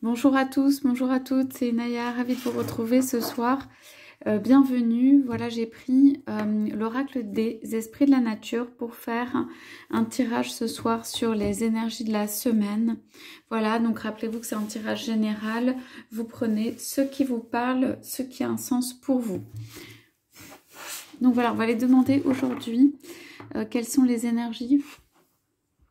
Bonjour à tous, bonjour à toutes, c'est Naya, ravie de vous retrouver ce soir. Bienvenue, voilà j'ai pris l'oracle des esprits de la nature pour faire un tirage ce soir sur les énergies de la semaine. Voilà, donc rappelez-vous que c'est un tirage général, vous prenez ce qui vous parle, ce qui a un sens pour vous. Donc voilà, on va les demander aujourd'hui quelles sont les énergies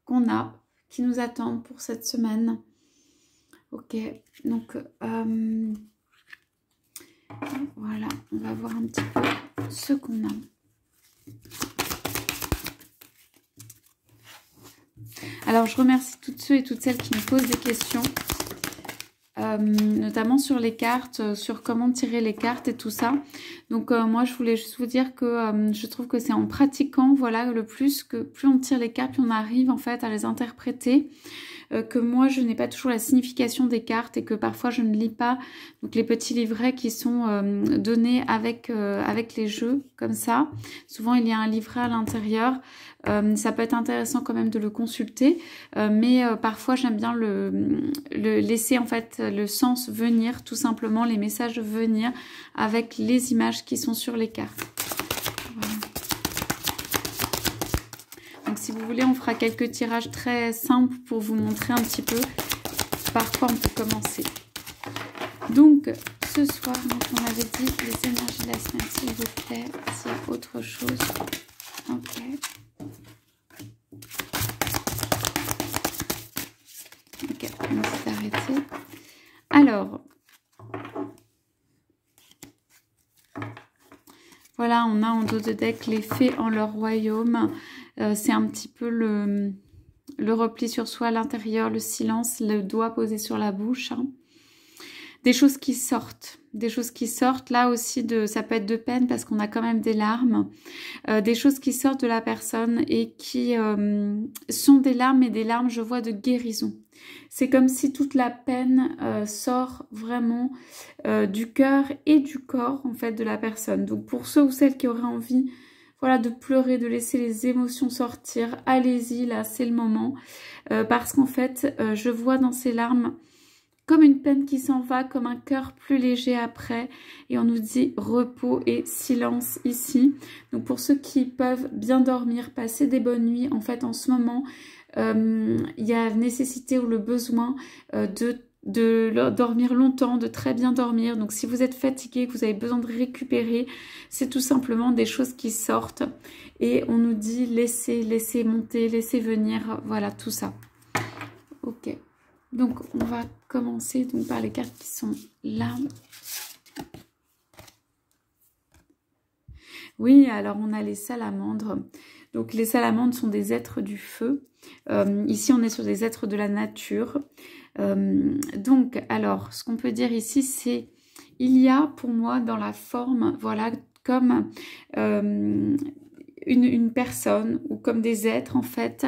qu'on a, qui nous attendent pour cette semaine. Ok, donc voilà, on va voir un petit peu ce qu'on a. Alors, je remercie toutes ceux et toutes celles qui me posent des questions, notamment sur les cartes, sur comment tirer les cartes et tout ça. Donc, moi, je voulais juste vous dire que je trouve que c'est en pratiquant, voilà, le plus on tire les cartes, plus on arrive en fait à les interpréter. Que moi je n'ai pas toujours la signification des cartes et que parfois je ne lis pas donc les petits livrets qui sont donnés avec les jeux comme ça. Souvent il y a un livret à l'intérieur, ça peut être intéressant quand même de le consulter, mais parfois j'aime bien le laisser en fait le sens venir, tout simplement les messages venir avec les images qui sont sur les cartes. Voilà. Donc si vous voulez, on fera quelques tirages très simples pour vous montrer un petit peu par quoi on peut commencer. Donc ce soir, on avait dit les énergies de la semaine, s'il vous plaît, s'il y a autre chose. Ok. Ok, on s'est arrêté. Alors, voilà, on a en dos de deck les fées en leur royaume. C'est un petit peu le repli sur soi à l'intérieur, le silence, le doigt posé sur la bouche. Hein. Des choses qui sortent. Des choses qui sortent, là aussi, ça peut être de peine parce qu'on a quand même des larmes. Des choses qui sortent de la personne et qui sont des larmes, et des larmes, je vois, de guérison. C'est comme si toute la peine sort vraiment du cœur et du corps, en fait, de la personne. Donc, pour ceux ou celles qui auraient envie, voilà, de pleurer, de laisser les émotions sortir, allez-y, là, c'est le moment. Parce qu'en fait, je vois dans ces larmes comme une peine qui s'en va, comme un cœur plus léger après. Et on nous dit repos et silence ici. Donc pour ceux qui peuvent bien dormir, passer des bonnes nuits, en fait en ce moment, il y a nécessité ou le besoin de dormir longtemps, de très bien dormir. Donc si vous êtes fatigué, que vous avez besoin de récupérer, c'est tout simplement des choses qui sortent. Et on nous dit laissez monter, laissez venir, voilà tout ça. Ok. Donc, on va commencer donc, par les cartes qui sont là. Oui, alors on a les salamandres. Donc, les salamandres sont des êtres du feu. Ici, on est sur des êtres de la nature. Donc, alors, ce qu'on peut dire ici, c'est... Il y a pour moi dans la forme, voilà, comme... une personne ou comme des êtres en fait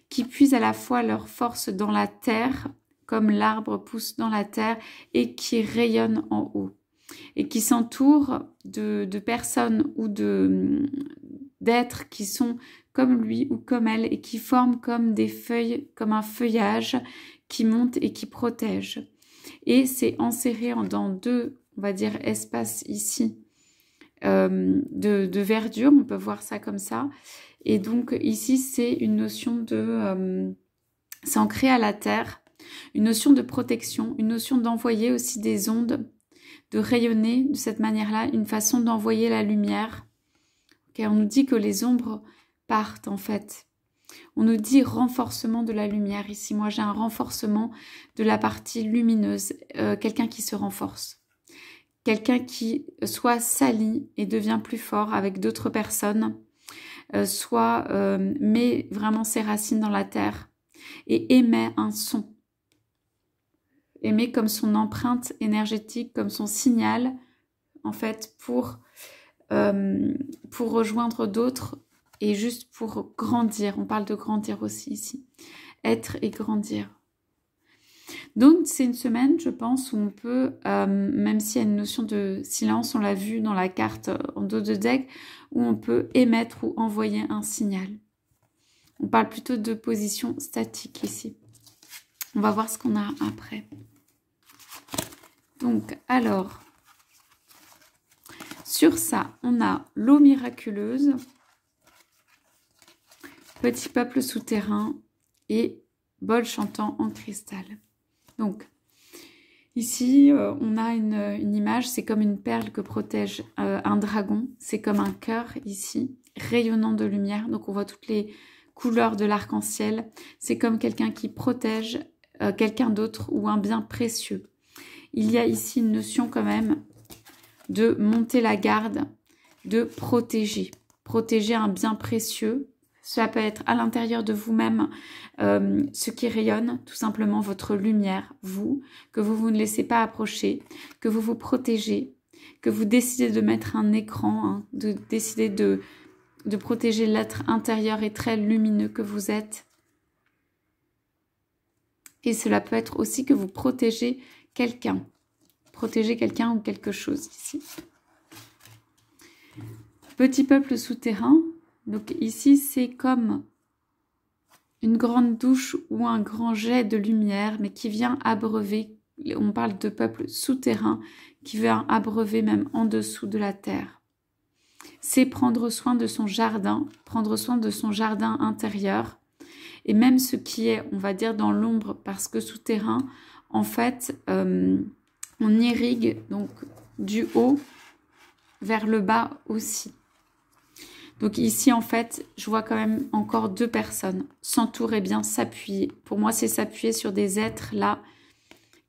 qui puisent à la fois leur force dans la terre, comme l'arbre pousse dans la terre, et qui rayonne en haut. Et qui s'entoure de personnes ou d'êtres qui sont comme lui ou comme elle, et qui forment comme des feuilles, comme un feuillage qui monte et qui protège. Et c'est enserré dans deux, on va dire, espaces ici, de verdure, on peut voir ça comme ça. Et donc ici, c'est une notion de... c'est ancré à la terre, une notion de protection, une notion d'envoyer aussi des ondes, de rayonner de cette manière-là, une façon d'envoyer la lumière. Okay, on nous dit que les ombres partent en fait. On nous dit renforcement de la lumière. Ici, moi, j'ai un renforcement de la partie lumineuse, quelqu'un qui se renforce. Quelqu'un qui soit s'allie et devient plus fort avec d'autres personnes, soit met vraiment ses racines dans la terre et émet un son. Émet comme son empreinte énergétique, comme son signal, en fait, pour rejoindre d'autres et juste pour grandir. On parle de grandir aussi ici. Être et grandir. Donc, c'est une semaine, je pense, où on peut, même s'il y a une notion de silence, on l'a vu dans la carte en dos de deck, où on peut émettre ou envoyer un signal. On parle plutôt de position statique ici. On va voir ce qu'on a après. Donc, alors, sur ça, on a l'eau miraculeuse, petit peuple souterrain et bol chantant en cristal. Donc, ici, on a une image, c'est comme une perle que protège un dragon. C'est comme un cœur ici, rayonnant de lumière. Donc, on voit toutes les couleurs de l'arc-en-ciel. C'est comme quelqu'un qui protège quelqu'un d'autre ou un bien précieux. Il y a ici une notion quand même de monter la garde, de protéger. Protéger un bien précieux. Cela peut être à l'intérieur de vous-même ce qui rayonne, tout simplement votre lumière, vous, que vous ne laissez pas approcher, que vous vous protégez, que vous décidez de mettre un écran, hein, de décider de protéger l'être intérieur et très lumineux que vous êtes. Et cela peut être aussi que vous protégez quelqu'un. Protéger quelqu'un ou quelque chose ici. Petit peuple souterrain. Donc ici, c'est comme une grande douche ou un grand jet de lumière, mais qui vient abreuver. On parle de peuple souterrain qui vient abreuver même en dessous de la terre. C'est prendre soin de son jardin intérieur. Et même ce qui est, on va dire, dans l'ombre, parce que souterrain, en fait, on irrigue donc du haut vers le bas aussi. Donc ici, en fait, je vois quand même encore deux personnes s'entourer bien, s'appuyer. Pour moi, c'est s'appuyer sur des êtres là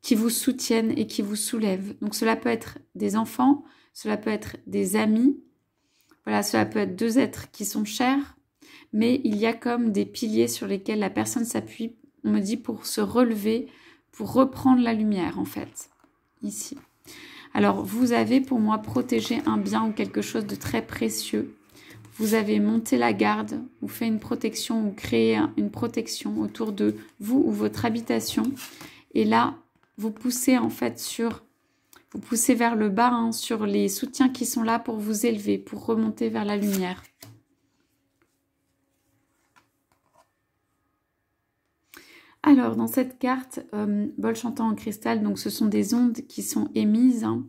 qui vous soutiennent et qui vous soulèvent. Donc cela peut être des enfants, cela peut être des amis. Voilà, cela peut être deux êtres qui sont chers. Mais il y a comme des piliers sur lesquels la personne s'appuie, on me dit, pour se relever, pour reprendre la lumière, en fait, ici. Alors, vous avez, pour moi, protégé un bien ou quelque chose de très précieux. Vous avez monté la garde, ou fait une protection, ou créé une protection autour de vous ou votre habitation. Et là, vous poussez, en fait, vous poussez vers le bas, hein, sur les soutiens qui sont là pour vous élever, pour remonter vers la lumière. Alors, dans cette carte, bol chantant en cristal, donc ce sont des ondes qui sont émises. Hein.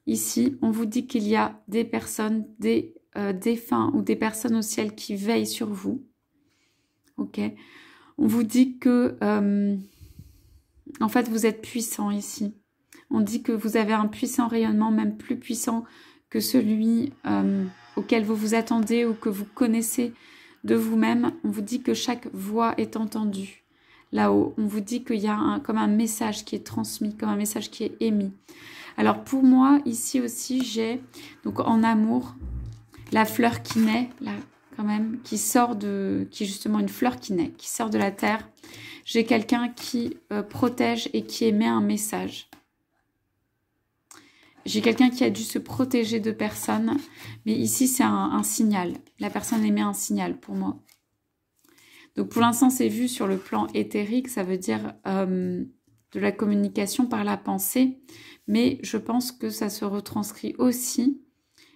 Ici, on vous dit qu'il y a des personnes, des défunts ou des personnes au ciel qui veillent sur vous. Ok. On vous dit que, en fait, vous êtes puissant ici. On dit que vous avez un puissant rayonnement, même plus puissant que celui auquel vous vous attendez ou que vous connaissez de vous-même. On vous dit que chaque voix est entendue. Là-haut, on vous dit qu'il y a comme un message qui est transmis, comme un message qui est émis. Alors pour moi, ici aussi, j'ai donc en amour la fleur qui naît, là quand même, qui est justement une fleur qui naît, qui sort de la terre. J'ai quelqu'un qui protège et qui émet un message. J'ai quelqu'un qui a dû se protéger de personnes, mais ici c'est un signal. La personne émet un signal pour moi. Donc pour l'instant, c'est vu sur le plan éthérique, ça veut dire de la communication par la pensée, mais je pense que ça se retranscrit aussi,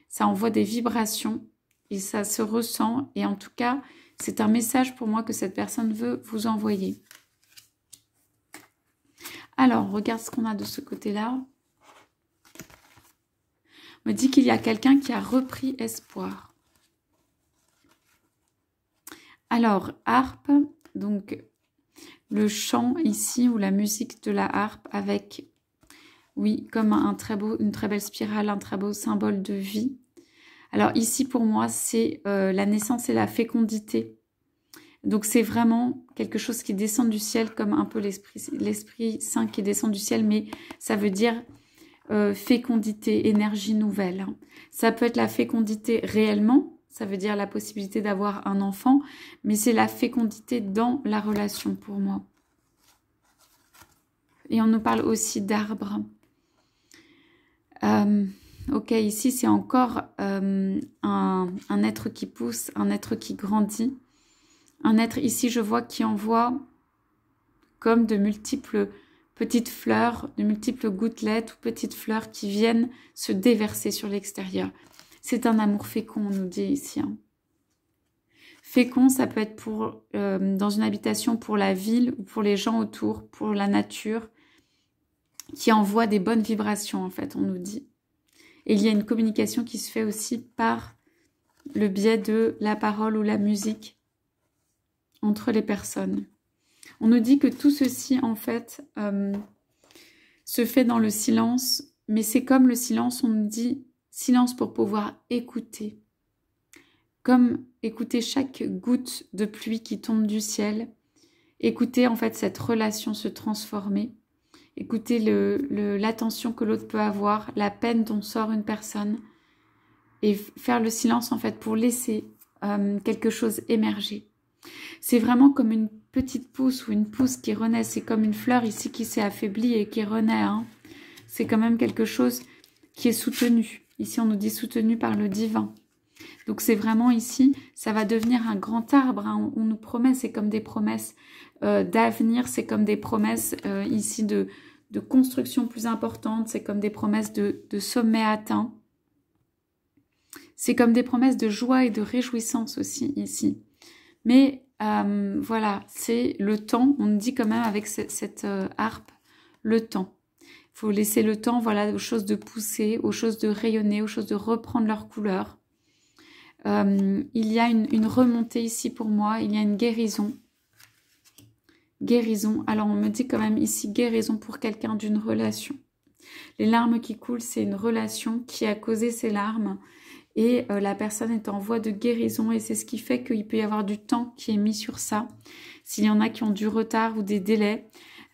ça envoie des vibrations et ça se ressent. Et en tout cas, c'est un message pour moi que cette personne veut vous envoyer. Alors, regarde ce qu'on a de ce côté-là. On me dit qu'il y a quelqu'un qui a repris espoir. Alors, harpe, donc le chant ici ou la musique de la harpe avec, oui, comme une très belle spirale, un très beau symbole de vie. Alors ici pour moi, c'est la naissance et la fécondité. Donc c'est vraiment quelque chose qui descend du ciel comme un peu l'Esprit Saint qui descend du ciel, mais ça veut dire fécondité, énergie nouvelle. Ça peut être la fécondité réellement. Ça veut dire la possibilité d'avoir un enfant, mais c'est la fécondité dans la relation pour moi. Et on nous parle aussi d'arbres. Ok, ici c'est encore un être qui pousse, un être qui grandit. Un être ici, je vois, qui envoie comme de multiples petites fleurs, de multiples gouttelettes ou petites fleurs qui viennent se déverser sur l'extérieur. C'est un amour fécond, on nous dit ici. Hein. Fécond, ça peut être dans une habitation pour la ville ou pour les gens autour, pour la nature. qui envoie des bonnes vibrations, en fait, on nous dit. Et il y a une communication qui se fait aussi par le biais de la parole ou la musique entre les personnes. On nous dit que tout ceci, en fait, se fait dans le silence, mais c'est comme le silence, on nous dit silence pour pouvoir écouter. Comme écouter chaque goutte de pluie qui tombe du ciel, écouter en fait cette relation se transformer, écouter l'attention que l'autre peut avoir, la peine dont sort une personne, et faire le silence en fait pour laisser quelque chose émerger. C'est vraiment comme une petite pousse ou une pousse qui renaît, c'est comme une fleur ici qui s'est affaiblie et qui renaît. Hein. C'est quand même quelque chose qui est soutenu. Ici on nous dit soutenu par le divin. Donc c'est vraiment ici, ça va devenir un grand arbre. Hein. On nous promet, c'est comme des promesses d'avenir, c'est comme des promesses ici de construction plus importante, c'est comme des promesses de sommet atteint. C'est comme des promesses de joie et de réjouissance aussi ici. Mais voilà, c'est le temps, on dit quand même avec cette harpe, le temps. Il faut laisser le temps, voilà, aux choses de pousser, aux choses de rayonner, aux choses de reprendre leur couleur. Il y a une remontée ici pour moi, il y a une guérison. Guérison, alors on me dit quand même ici guérison pour quelqu'un d'une relation. Les larmes qui coulent, c'est une relation qui a causé ces larmes. Et la personne est en voie de guérison et c'est ce qui fait qu'il peut y avoir du temps qui est mis sur ça. S'il y en a qui ont du retard ou des délais,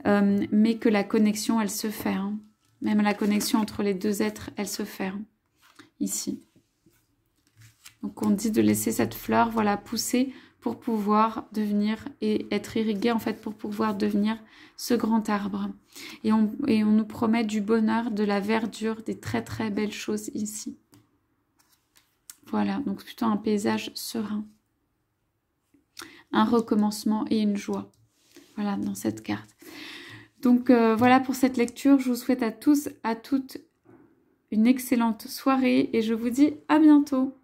mais que la connexion, elle se fait. Hein. Même la connexion entre les deux êtres, elle se fait. Hein. Ici. Donc on dit de laisser cette fleur, voilà, pousser pour pouvoir devenir et être irriguée en fait pour pouvoir devenir ce grand arbre. Et on nous promet du bonheur, de la verdure, des très très belles choses ici. Voilà, donc plutôt un paysage serein. Un recommencement et une joie. Voilà, dans cette carte. Donc voilà pour cette lecture. Je vous souhaite à tous, à toutes une excellente soirée et je vous dis à bientôt.